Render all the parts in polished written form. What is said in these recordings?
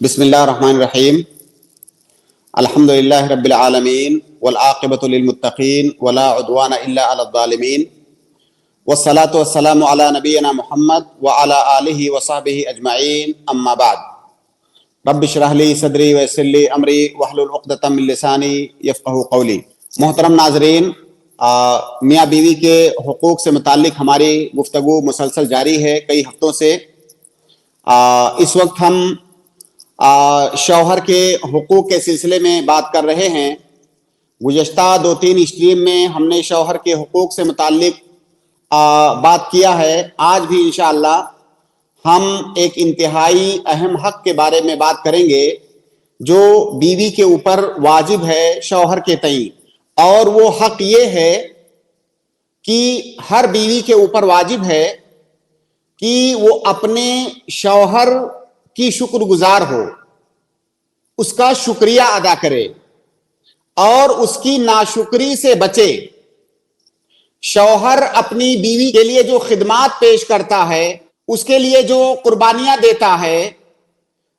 بسم اللہ الرحمن الرحیم الحمد للہ رب العالمین والعاقبۃ للمتقین ولا عدوان الا علی الظالمین والصلاة والسلام علی نبینا محمد وعلی آلہ وصحبہ اجمعین اما بعد رب اشرح لی صدری ویسر لی امری واحلل عقدۃ من لسانی یفقہوا قولی۔ محترم ناظرین، میاں بیوی کے حقوق سے متعلق ہماری گفتگو مسلسل جاری ہے کئی ہفتوں سے۔ اس وقت ہم شوہر کے حقوق کے سلسلے میں بات کر رہے ہیں۔ گزشتہ 2-3 اسٹریم میں ہم نے شوہر کے حقوق سے متعلق بات کیا ہے۔ آج بھی انشاءاللہ ہم ایک انتہائی اہم حق کے بارے میں بات کریں گے جو بیوی کے اوپر واجب ہے شوہر کے تئیں، اور وہ حق یہ ہے کہ ہر بیوی کے اوپر واجب ہے کہ وہ اپنے شوہر کی شکر گزار ہو، اس کا شکریہ ادا کرے اور اس کی ناشکری سے بچے۔ شوہر اپنی بیوی کے لیے جو خدمات پیش کرتا ہے، اس کے لیے جو قربانیاں دیتا ہے،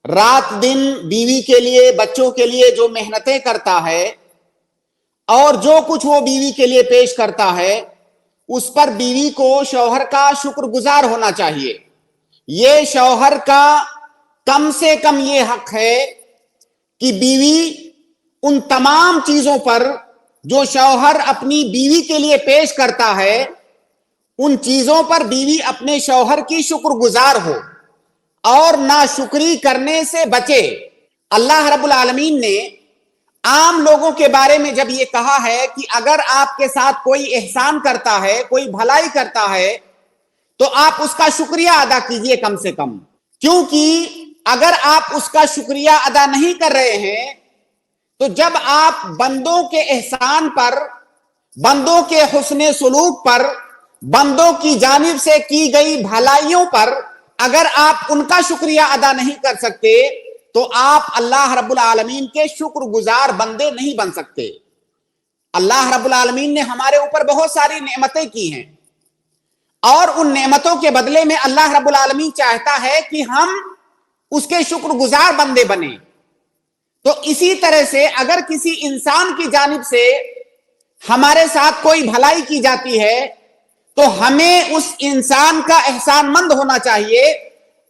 رات دن بیوی کے لیے بچوں کے لیے جو محنتیں کرتا ہے اور جو کچھ وہ بیوی کے لیے پیش کرتا ہے، اس پر بیوی کو شوہر کا شکر گزار ہونا چاہیے۔ یہ شوہر کا کم سے کم یہ حق ہے کہ بیوی ان تمام چیزوں پر جو شوہر اپنی بیوی کے لیے پیش کرتا ہے، ان چیزوں پر بیوی اپنے شوہر کی شکر گزار ہو اور ناشکری کرنے سے بچے۔ اللہ رب العالمین نے عام لوگوں کے بارے میں جب یہ کہا ہے کہ اگر آپ کے ساتھ کوئی احسان کرتا ہے، کوئی بھلائی کرتا ہے، تو آپ اس کا شکریہ ادا کیجئے کم سے کم، کیونکہ اگر آپ اس کا شکریہ ادا نہیں کر رہے ہیں تو جب آپ بندوں کے احسان پر، بندوں کے حسن سلوک پر، بندوں کی جانب سے کی گئی بھلائیوں پر اگر آپ ان کا شکریہ ادا نہیں کر سکتے تو آپ اللہ رب العالمین کے شکر گزار بندے نہیں بن سکتے۔ اللہ رب العالمین نے ہمارے اوپر بہت ساری نعمتیں کی ہیں، اور ان نعمتوں کے بدلے میں اللہ رب العالمین چاہتا ہے کہ ہم اس کے شکر گزار بندے بنیں۔ تو اسی طرح سے اگر کسی انسان کی جانب سے ہمارے ساتھ کوئی بھلائی کی جاتی ہے تو ہمیں اس انسان کا احسان مند ہونا چاہیے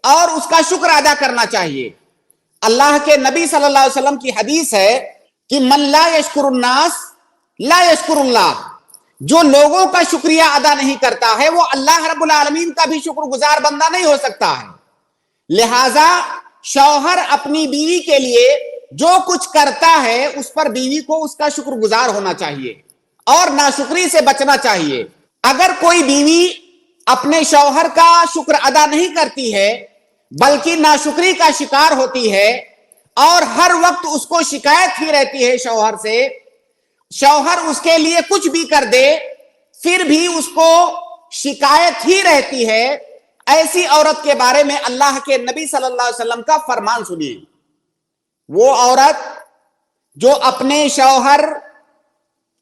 اور اس کا شکر ادا کرنا چاہیے۔ اللہ کے نبی صلی اللہ علیہ وسلم کی حدیث ہے کہ من لا یشکر الناس لا یشکر اللہ، جو لوگوں کا شکریہ ادا نہیں کرتا ہے وہ اللہ رب العالمین کا بھی شکر گزار بندہ نہیں ہو سکتا ہے۔ لہذا شوہر اپنی بیوی کے لیے جو کچھ کرتا ہے اس پر بیوی کو اس کا شکر گزار ہونا چاہیے اور ناشکری سے بچنا چاہیے۔ اگر کوئی بیوی اپنے شوہر کا شکر ادا نہیں کرتی ہے بلکہ ناشکری کا شکار ہوتی ہے اور ہر وقت اس کو شکایت ہی رہتی ہے شوہر سے، شوہر اس کے لیے کچھ بھی کر دے پھر بھی اس کو شکایت ہی رہتی ہے، ایسی عورت کے بارے میں اللہ کے نبی صلی اللہ علیہ وسلم کا فرمان سنیے۔ وہ عورت جو اپنے شوہر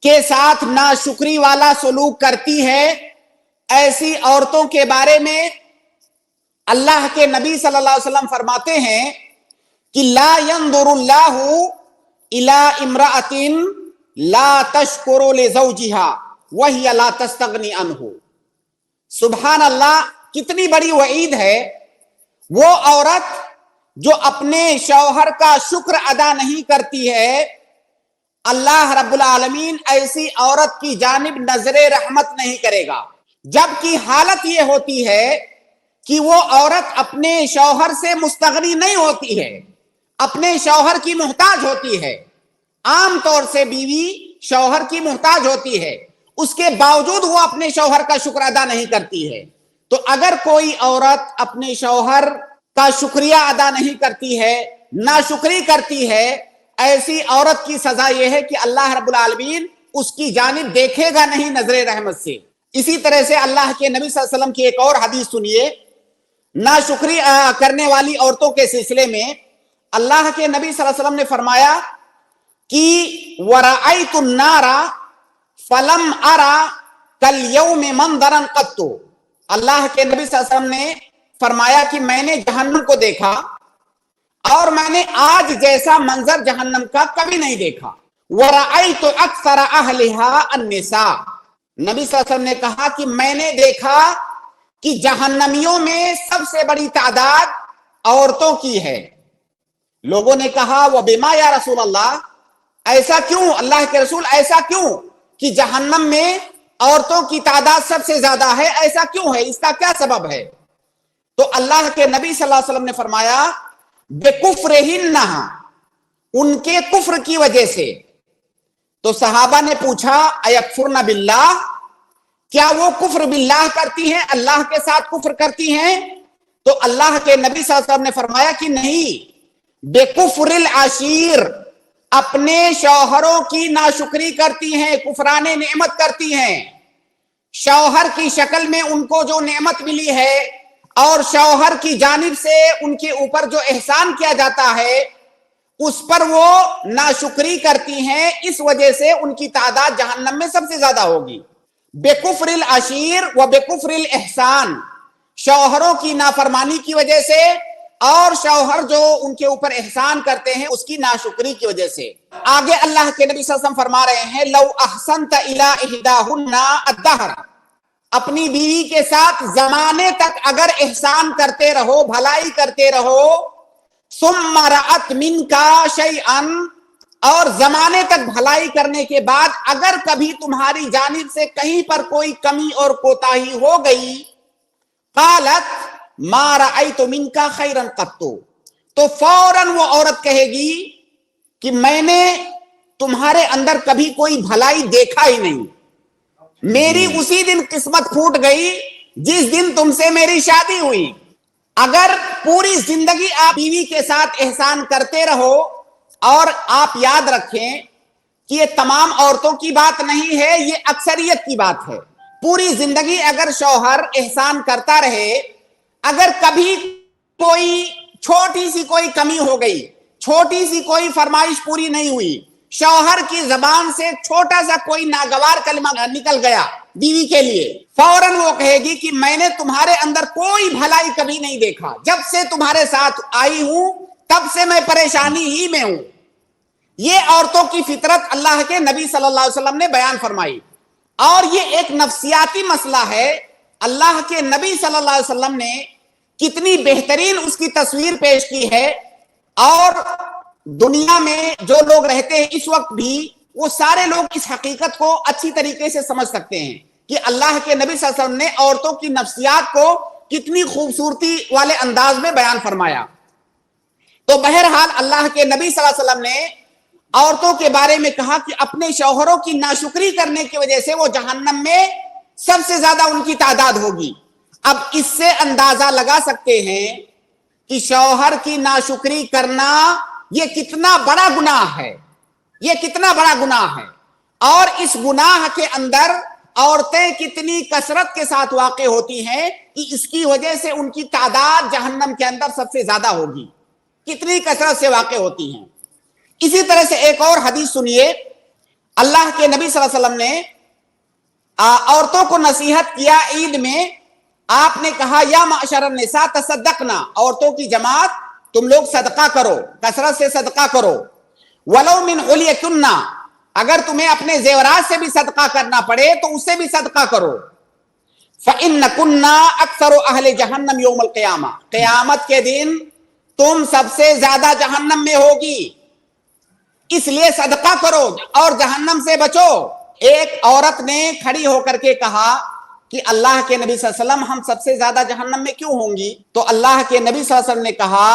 کے ساتھ ناشکری والا سلوک کرتی ہے، ایسی عورتوں کے بارے میں اللہ کے نبی صلی اللہ علیہ وسلم فرماتے ہیں کہ لا ينظر اللہ الى امرأة لا تشکر لزوجها وهي لا تستغنی عنہ۔ سبحان اللہ، کتنی بڑی وعید ہے۔ وہ عورت جو اپنے شوہر کا شکر ادا نہیں کرتی ہے، اللہ رب العالمین ایسی عورت کی جانب نظر رحمت نہیں کرے گا، جبکہ حالت یہ ہوتی ہے کہ وہ عورت اپنے شوہر سے مستغنی نہیں ہوتی ہے، اپنے شوہر کی محتاج ہوتی ہے۔ عام طور سے بیوی شوہر کی محتاج ہوتی ہے، اس کے باوجود وہ اپنے شوہر کا شکر ادا نہیں کرتی ہے۔ تو اگر کوئی عورت اپنے شوہر کا شکریہ ادا نہیں کرتی ہے، ناشکری کرتی ہے، ایسی عورت کی سزا یہ ہے کہ اللہ رب العالمین اس کی جانب دیکھے گا نہیں نظر رحمت سے۔ اسی طرح سے اللہ کے نبی صلی اللہ علیہ وسلم کی ایک اور حدیث سنیے، ناشکری کرنے والی عورتوں کے سلسلے میں اللہ کے نبی صلی اللہ علیہ وسلم نے فرمایا کہ وَرَأَيْتُ النَّارَ فَلَمْ أَرَ كَالْيَوْمِ مَنْظَرًا قَطُّ۔ اللہ کے نبی صلی اللہ علیہ وسلم نے فرمایا کہ میں نے جہنم کو دیکھا اور میں نے آج جیسا منظر جہنم کا کبھی نہیں دیکھا. وَرَأَيْتُ أَكْثَرَ أَهْلِهَا النِّسَاء. نبی صلی اللہ علیہ وسلم نے کہا کہ میں نے دیکھا کہ جہنمیوں میں سب سے بڑی تعداد عورتوں کی ہے. لوگوں نے کہا وَبِمَا یا رسول اللہ, ایسا کیوں اللہ کے رسول, ایسا کیوں کہ جہنم میں عورتوں کی تعداد سب سے زیادہ ہے, ایسا کیوں ہے, اس کا کیا سبب ہے؟ تو اللہ کے نبی صلی اللہ علیہ وسلم نے فرمایا بِكُفْرِهِنَّ, ان کے کفر کی وجہ سے. تو صحابہ نے پوچھا اَيَكْفُرْنَ بِاللَّهِ, کیا وہ کفر باللہ کرتی ہیں, اللہ کے ساتھ کفر کرتی ہیں؟ تو اللہ کے نبی صلی اللہ علیہ وسلم نے فرمایا کہ نہیں, بِكُفْرِ الْعَشِيرِ, اپنے شوہروں کی ناشکری کرتی ہیں, کفران نعمت کرتی ہیں. شوہر کی شکل میں ان کو جو نعمت ملی ہے اور شوہر کی جانب سے ان کے اوپر جو احسان کیا جاتا ہے اس پر وہ ناشکری کرتی ہیں, اس وجہ سے ان کی تعداد جہنم میں سب سے زیادہ ہوگی. بِكُفْرِ الْعَشِيرِ وَبِكُفْرِ الْإِحْسَانِ, شوہروں کی نافرمانی کی وجہ سے اور شوہر جو ان کے اوپر احسان کرتے ہیں اس کی ناشکری کی وجہ سے. آگے اللہ کے نبی صلی اللہ علیہ وسلم فرما رہے ہیں لَوْ أَحْسَنْتَ إِلَىٰ إِحْدَاهُنَّ الدَّهْرَ, اپنی بیوی کے ساتھ زمانے تک اگر احسان کرتے رہو, بھلائی کرتے رہو, ثُمَّ رَأَتْ مِنْكَ شَيْئًا, اور زمانے تک بھلائی کرنے کے بعد اگر کبھی تمہاری جانب سے کہیں پر کوئی کمی اور کوتاہی ہو گئی, قالت ما رأیت منک خیرا قط, تو فوراً وہ عورت کہے گی کہ میں نے تمہارے اندر کبھی کوئی بھلائی دیکھا ہی نہیں, میری اسی دن قسمت پھوٹ گئی جس دن تم سے میری شادی ہوئی. اگر پوری زندگی آپ بیوی کے ساتھ احسان کرتے رہو, اور آپ یاد رکھیں کہ یہ تمام عورتوں کی بات نہیں ہے, یہ اکثریت کی بات ہے. پوری زندگی اگر شوہر احسان کرتا رہے, اگر کبھی کوئی چھوٹی سی کوئی کمی ہو گئی, چھوٹی سی کوئی فرمائش پوری نہیں ہوئی, شوہر کی زبان سے چھوٹا سا کوئی ناگوار کلمہ نکل گیا بیوی کے لیے, فوراً وہ کہے گی کہ میں نے تمہارے اندر کوئی بھلائی کبھی نہیں دیکھا, جب سے تمہارے ساتھ آئی ہوں تب سے میں پریشانی ہی میں ہوں. یہ عورتوں کی فطرت اللہ کے نبی صلی اللہ علیہ وسلم نے بیان فرمائی, اور یہ ایک نفسیاتی مسئلہ ہے. اللہ کے نبی صلی اللہ علیہ وسلم نے کتنی بہترین اس کی تصویر پیش کی ہے, اور دنیا میں جو لوگ رہتے ہیں اس وقت بھی وہ سارے لوگ اس حقیقت کو اچھی طریقے سے سمجھ سکتے ہیں کہ اللہ کے نبی صلی اللہ علیہ وسلم نے عورتوں کی نفسیات کو کتنی خوبصورتی والے انداز میں بیان فرمایا. تو بہرحال اللہ کے نبی صلی اللہ علیہ وسلم نے عورتوں کے بارے میں کہا کہ اپنے شوہروں کی ناشکری کرنے کی وجہ سے وہ جہنم میں سب سے زیادہ ان کی تعداد ہوگی. اب اس سے اندازہ لگا سکتے ہیں کہ شوہر کی ناشکری کرنا یہ کتنا بڑا گناہ ہے, یہ کتنا بڑا گناہ ہے, اور اس گناہ کے اندر عورتیں کتنی کثرت کے ساتھ واقع ہوتی ہیں کہ اس کی وجہ سے ان کی تعداد جہنم کے اندر سب سے زیادہ ہوگی, کتنی کثرت سے واقع ہوتی ہیں. اسی طرح سے ایک اور حدیث سنیے, اللہ کے نبی صلی اللہ علیہ وسلم نے عورتوں کو نصیحت کیا عید میں. آپ نے کہا یا معشر النساء تصدقنا, عورتوں کی جماعت تم لوگ صدقہ کرو, کثرت سے صدقہ کرو. ولو من حلیکن, اگر تمہیں اپنے زیورات سے بھی صدقہ کرنا پڑے تو اس سے بھی صدقہ کرو. فإنکن اکثر اہل جہنم یوم القیامہ, قیامت کے دن تم سب سے زیادہ جہنم میں ہوگی, اس لیے صدقہ کرو اور جہنم سے بچو. ایک عورت نے کھڑی ہو کر کے کہا کہ اللہ کے نبی صلی اللہ علیہ وسلم ہم سب سے زیادہ جہنم میں کیوں ہوں گی؟ تو اللہ کے نبی صلی اللہ علیہ وسلم نے کہا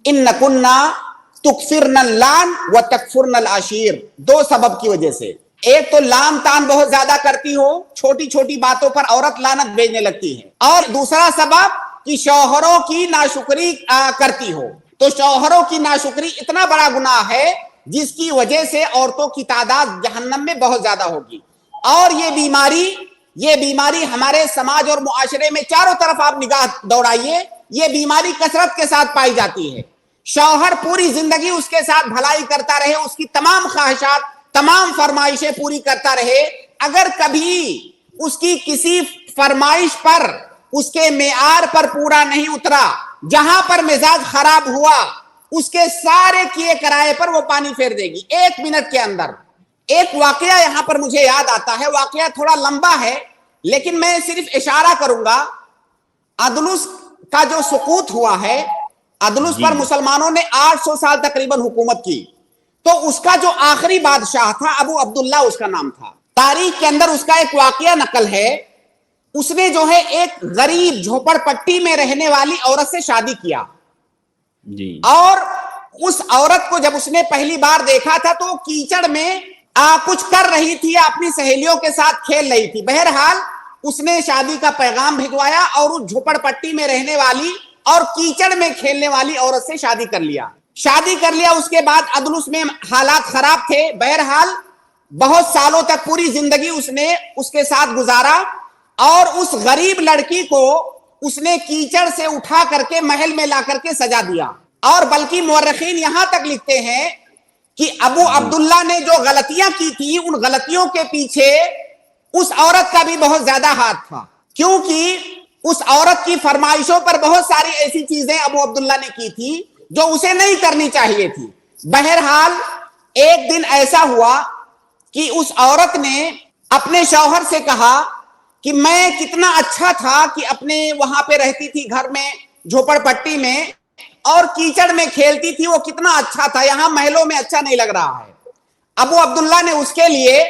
انکن تکفرن اللعن وتکفرن العشیر, دو سبب کی وجہ سے. ایک تو لام تان بہت زیادہ کرتی ہو, چھوٹی چھوٹی باتوں پر عورت لعنت بھیجنے لگتی ہے, اور دوسرا سبب کہ شوہروں کی ناشکری کرتی ہو. تو شوہروں کی ناشکری اتنا بڑا گناہ ہے جس کی وجہ سے عورتوں کی تعداد جہنم میں بہت زیادہ ہوگی. اور یہ بیماری ہمارے سماج اور معاشرے میں چاروں طرف آپ نگاہ دوڑائیے, یہ بیماری کثرت کے ساتھ پائی جاتی ہے. شوہر پوری زندگی اس کے ساتھ بھلائی کرتا رہے, اس کی تمام خواہشات, تمام فرمائشیں پوری کرتا رہے, اگر کبھی اس کی کسی فرمائش پر, اس کے معیار پر پورا نہیں اترا, جہاں پر مزاج خراب ہوا, اس کے سارے کیے کرائے پر وہ پانی پھیر دے گی 1 منٹ کے اندر۔ ایک واقعہ یہاں پر مجھے یاد آتا ہے، واقعہ تھوڑا لمبا ہے لیکن میں صرف اشارہ کروں گا۔ اندلس کا جو سقوط ہوا ہے، اندلس پر مسلمانوں نے 800 سال تقریباً حکومت کی، تو اس کا جو آخری بادشاہ تھا ابو عبداللہ اس کا نام تھا۔ تاریخ کے اندر اس کا ایک واقعہ نقل ہے، اس نے جو ہے ایک غریب جھوپڑ پٹی میں رہنے والی عورت سے شادی کیا اور اس عورت کو جب اس نے پہلی بار دیکھا تھا تو وہ کیچڑ میں کچھ کر رہی تھی، اپنی سہیلیوں کے ساتھ کھیل رہی تھی۔ بہرحال اس نے شادی کا پیغام بھجوایا اور اس جھوپڑ پٹی میں رہنے والی اور کیچڑ میں کھیلنے والی عورت سے شادی کر لیا۔ اس کے بعد اندلس میں حالات خراب تھے، بہرحال بہت سالوں تک پوری زندگی اس نے اس کے ساتھ گزارا اور اس غریب لڑکی کو اس نے کیچڑ سے اٹھا کر کے محل میں لا کر کے سجا دیا۔ اور بلکہ مورخین یہاں تک لکھتے ہیں کہ ابو عبداللہ نے جو غلطیاں کی تھی ان غلطیوں کے پیچھے اس عورت کا بھی بہت زیادہ ہاتھ تھا، کیونکہ اس عورت کی فرمائشوں پر بہت ساری ایسی چیزیں ابو عبداللہ نے کی تھی جو اسے نہیں کرنی چاہیے تھی۔ بہرحال ایک دن ایسا ہوا کہ اس عورت نے اپنے شوہر سے کہا کہ میں کتنا اچھا تھا کہ اپنے وہاں پہ رہتی تھی گھر میں جھوپڑ پٹی میں اور کیچڑ میں کھیلتی تھی، وہ کتنا اچھا تھا، یہاں محلوں میں اچھا نہیں لگ رہا ہے۔ ابو عبداللہ نے اس کے لیے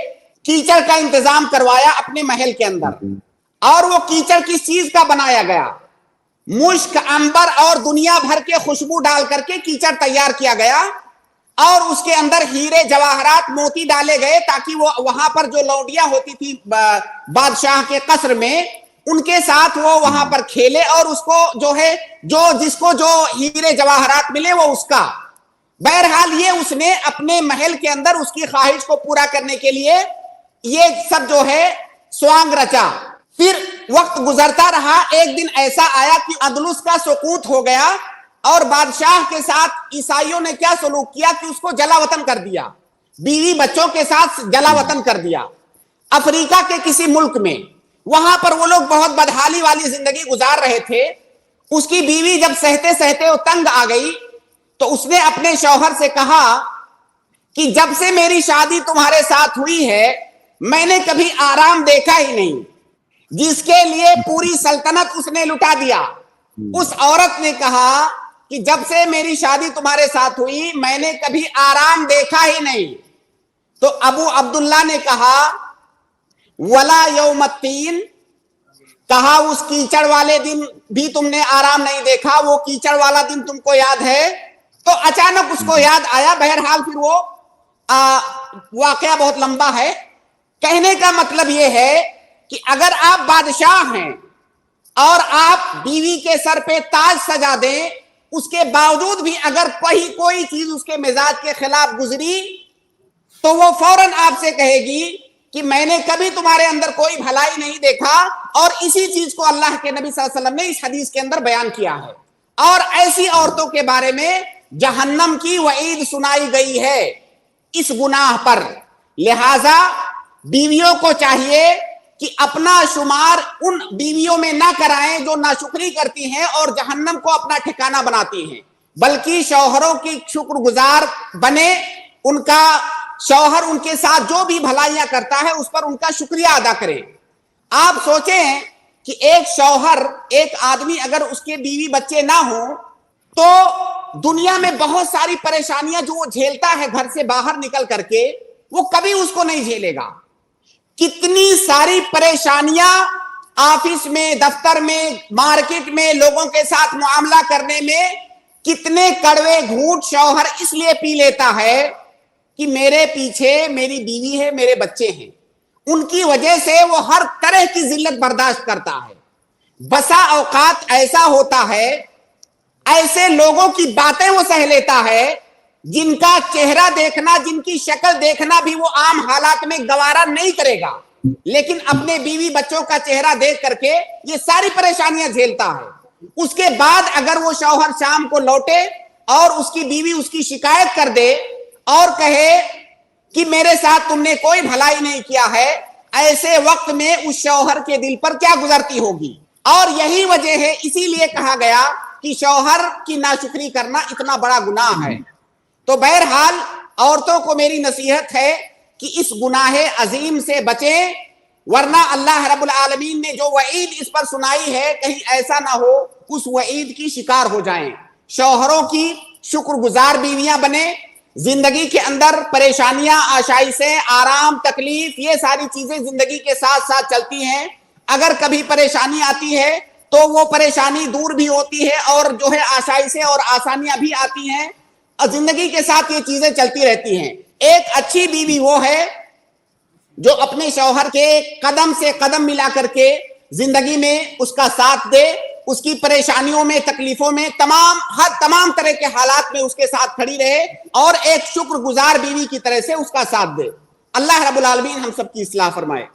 کیچڑ کا انتظام کروایا اپنے محل کے اندر، اور وہ کیچڑ کس چیز کا بنایا گیا؟ مشک، عنبر اور دنیا بھر کے خوشبو ڈال کر کے کیچڑ تیار کیا گیا اور اس کے اندر ہیرے جواہرات موتی ڈالے گئے تاکہ وہ وہاں پر جو لوڈیاں ہوتی تھی بادشاہ کے قصر میں ان کے ساتھ وہ وہاں پر کھیلے اور اس کو جو ہے جس کو جو ہیرے جواہرات ملے وہ اس کا۔ بہرحال یہ اس نے اپنے محل کے اندر اس کی خواہش کو پورا کرنے کے لیے یہ سب جو ہے سوانگ رچا۔ پھر وقت گزرتا رہا، ایک دن ایسا آیا کہ اندلس کا سقوط ہو گیا اور بادشاہ کے ساتھ عیسائیوں نے کیا سلوک کیا کہ اس کو جلا وطن کر دیا، بیوی بچوں کے ساتھ جلا وطن کر دیا۔ افریقہ کے کسی ملک میں وہاں پر وہ لوگ بہت بدحالی والی زندگی گزار رہے تھے۔ اس کی بیوی جب سہتے سہتے وہ تنگ آ گئی تو اس نے اپنے شوہر سے کہا کہ جب سے میری شادی تمہارے ساتھ ہوئی ہے میں نے کبھی آرام دیکھا ہی نہیں، جس کے لیے پوری سلطنت اس نے لٹا دیا۔ اس عورت نے کہا کہ جب سے میری شادی تمہارے ساتھ ہوئی میں نے کبھی آرام دیکھا ہی نہیں۔ تو ابو عبداللہ نے کہا ولا یوم الدین، کہا اس کیچڑ والے دن بھی تم نے آرام نہیں دیکھا، وہ کیچڑ والا دن تم کو یاد ہے؟ تو اچانک اس کو یاد آیا۔ بہرحال پھر وہ واقعہ بہت لمبا ہے، کہنے کا مطلب یہ ہے کہ اگر آپ بادشاہ ہیں اور آپ بیوی کے سر پہ تاج سجا دیں، اس کے باوجود بھی اگر کوئی چیز اس کے مزاج کے خلاف گزری تو وہ فوراً آپ سے کہے گی کہ میں نے کبھی تمہارے اندر کوئی بھلائی نہیں دیکھا، اور اسی چیز کو اللہ کے نبی صلی اللہ علیہ وسلم نے اس حدیث کے اندر بیان کیا ہے۔ اور ایسی عورتوں کے بارے میں جہنم کی وعید سنائی گئی ہے اس گناہ پر۔ لہذا بیویوں کو چاہیے کہ اپنا شمار ان بیویوں میں نہ کرائیں جو ناشکری کرتی ہیں اور جہنم کو اپنا ٹھکانہ بناتی ہیں، بلکہ شوہروں کی شکر گزار بنے، ان کا شوہر ان کے ساتھ جو بھی بھلائیاں کرتا ہے اس پر ان کا شکریہ ادا کرے۔ آپ سوچیں کہ ایک شوہر، ایک آدمی اگر اس کے بیوی بچے نہ ہوں تو دنیا میں بہت ساری پریشانیاں جو وہ جھیلتا ہے گھر سے باہر نکل کر کے وہ کبھی اس کو نہیں جھیلے گا۔ کتنی ساری پریشانیاں آفس میں، دفتر میں، مارکیٹ میں لوگوں کے ساتھ معاملہ کرنے میں کتنے کڑوے گھونٹ شوہر اس لیے پی لیتا ہے کہ میرے پیچھے میری بیوی ہے، میرے بچے ہیں، ان کی وجہ سے وہ ہر طرح کی ذلت برداشت کرتا ہے۔ بسا اوقات ایسا ہوتا ہے، ایسے لوگوں کی باتیں وہ سہ لیتا ہے جن کا چہرہ دیکھنا، جن کی شکل دیکھنا بھی وہ عام حالات میں گوارا نہیں کرے گا، لیکن اپنے بیوی بچوں کا چہرہ دیکھ کر کے یہ ساری پریشانیاں جھیلتا ہے۔ اس کے بعد اگر وہ شوہر شام کو لوٹے اور اس کی بیوی اس کی شکایت کر دے اور کہے کہ میرے ساتھ تم نے کوئی بھلائی نہیں کیا ہے، ایسے وقت میں اس شوہر کے دل پر کیا گزرتی ہوگی؟ اور یہی وجہ ہے، اسی لیے کہا گیا کہ شوہر کی ناشکری کرنا اتنا بڑا گناہ ہے۔ تو بہرحال عورتوں کو میری نصیحت ہے کہ اس گناہ عظیم سے بچیں، ورنہ اللہ رب العالمین نے جو وعید اس پر سنائی ہے کہیں ایسا نہ ہو اس وعید کی شکار ہو جائیں۔ شوہروں کی شکر گزار بیویاں بنیں، زندگی کے اندر پریشانیاں، آشائشیں، آرام، تکلیف، یہ ساری چیزیں زندگی کے ساتھ ساتھ چلتی ہیں۔ اگر کبھی پریشانی آتی ہے تو وہ پریشانی دور بھی ہوتی ہے اور جو ہے آشائشیں اور آسانیاں بھی آتی ہیں، اور زندگی کے ساتھ یہ چیزیں چلتی رہتی ہیں۔ ایک اچھی بیوی وہ ہے جو اپنے شوہر کے قدم سے قدم ملا کر کے زندگی میں اس کا ساتھ دے، اس کی پریشانیوں میں، تکلیفوں میں، تمام طرح کے حالات میں اس کے ساتھ کھڑی رہے اور ایک شکر گزار بیوی کی طرح سے اس کا ساتھ دے۔ اللہ رب العالمین ہم سب کی اصلاح فرمائے۔